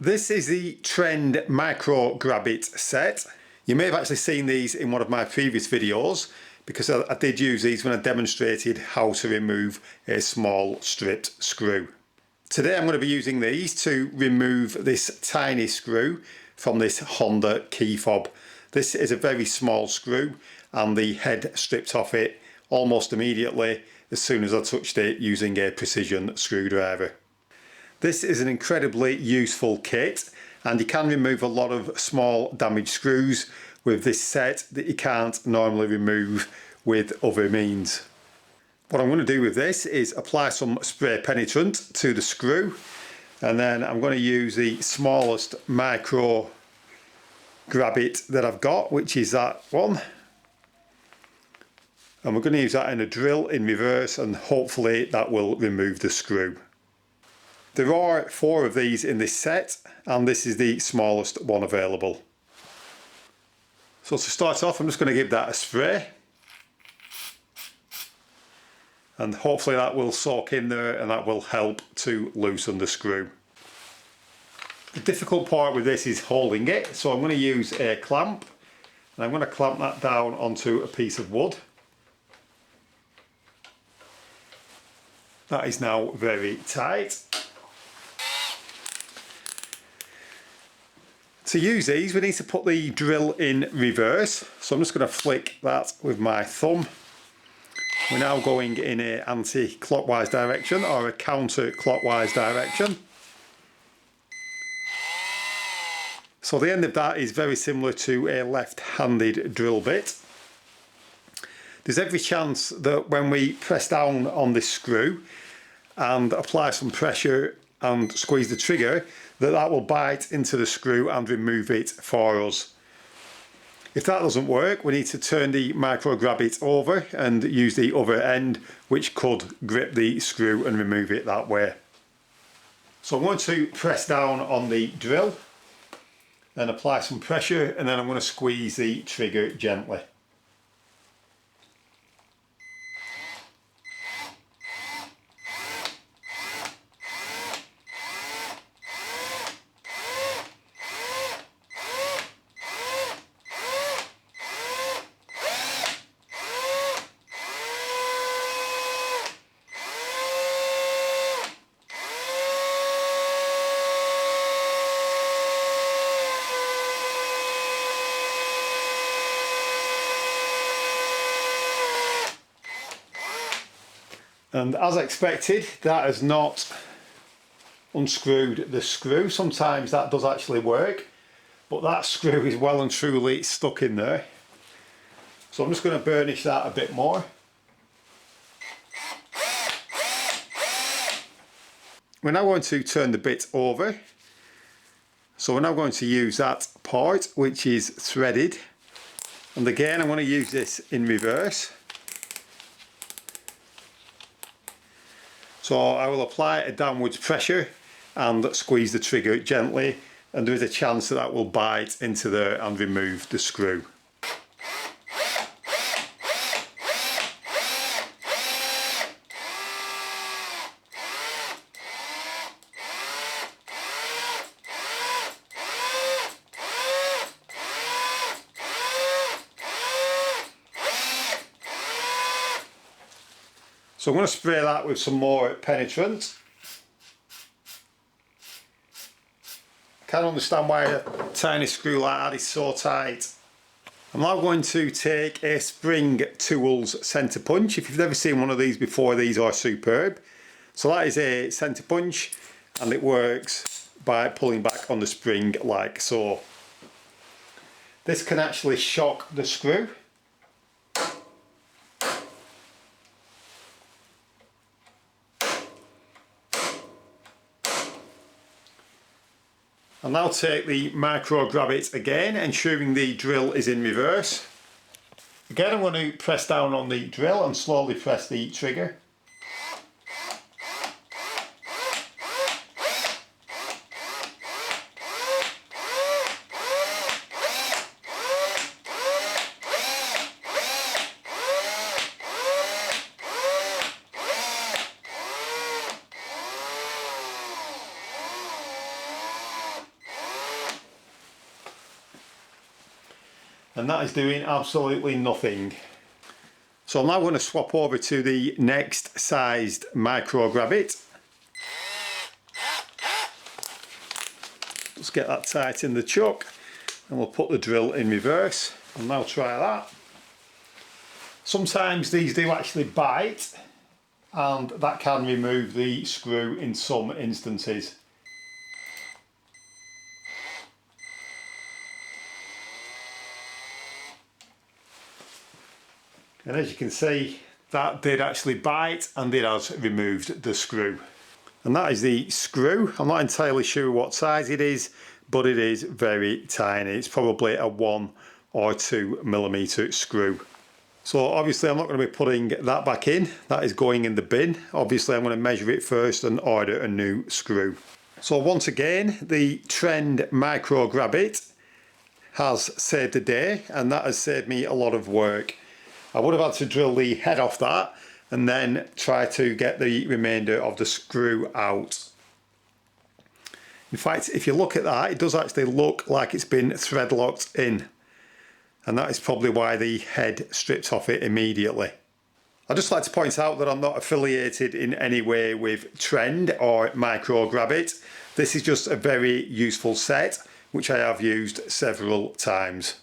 This is the Trend Micro Grabit set. You may have actually seen these in one of my previous videos because I did use these when I demonstrated how to remove a small stripped screw. Today I'm going to be using these to remove this tiny screw from this Honda key fob. This is a very small screw and the head stripped off it almost immediately as soon as I touched it using a precision screwdriver. This is an incredibly useful kit and you can remove a lot of small damaged screws with this set that you can't normally remove with other means. What I'm going to do with this is apply some spray penetrant to the screw, and then I'm going to use the smallest micro grabit that I've got, which is that one. And we're going to use that in a drill in reverse, and hopefully that will remove the screw. There are 4 of these in this set and this is the smallest one available. So to start off I'm just going to give that a spray and hopefully that will soak in there and that will help to loosen the screw. The difficult part with this is holding it, so I'm going to use a clamp and I'm going to clamp that down onto a piece of wood. That is now very tight. To use these we need to put the drill in reverse, so I'm just going to flick that with my thumb. We're now going in an anti-clockwise direction or a counter-clockwise direction. So the end of that is very similar to a left-handed drill bit. There's every chance that when we press down on this screw and apply some pressure and squeeze the trigger, that will bite into the screw and remove it for us. If that doesn't work, we need to turn the Micro Grabit over and use the other end, which could grip the screw and remove it that way. So I'm going to press down on the drill and apply some pressure, and then I'm going to squeeze the trigger gently. And as expected, that has not unscrewed the screw. Sometimes that does actually work, but that screw is well and truly stuck in there. So I'm just going to burnish that a bit more. We're now going to turn the bit over. So we're now going to use that part which is threaded. And again, I'm going to use this in reverse. So I will apply a downwards pressure and squeeze the trigger gently, and there is a chance that that will bite into there and remove the screw. So I'm going to spray that with some more penetrant. I can't understand why a tiny screw like that is so tight. I'm now going to take a Spring Tools centre punch. If you've never seen one of these before, these are superb. So that is a centre punch and it works by pulling back on the spring like so. This can actually shock the screw. I'll now take the Micro Grabit again, ensuring the drill is in reverse. Again, I'm going to press down on the drill and slowly press the trigger. and that is doing absolutely nothing. So I'm now going to swap over to the next sized Micro Grabit. Let's get that tight in the chuck, and we'll put the drill in reverse. I'll now try that. Sometimes these do actually bite, and that can remove the screw in some instances. And as you can see, that did actually bite, and it has removed the screw. And that is the screw. I'm not entirely sure what size it is, but it is very tiny. It's probably a 1 or 2 millimeter screw. So obviously I'm not going to be putting that back in. That is going in the bin. Obviously I'm going to measure it first and order a new screw. So once again, the Trend Micro Grabit has saved the day, and that has saved me a lot of work. I would have had to drill the head off that and then try to get the remainder of the screw out. In fact, if you look at that, it does actually look like it's been thread locked in, and that is probably why the head strips off it immediately. I'd just like to point out that I'm not affiliated in any way with Trend or Micro Grabit. This is just a very useful set which I have used several times.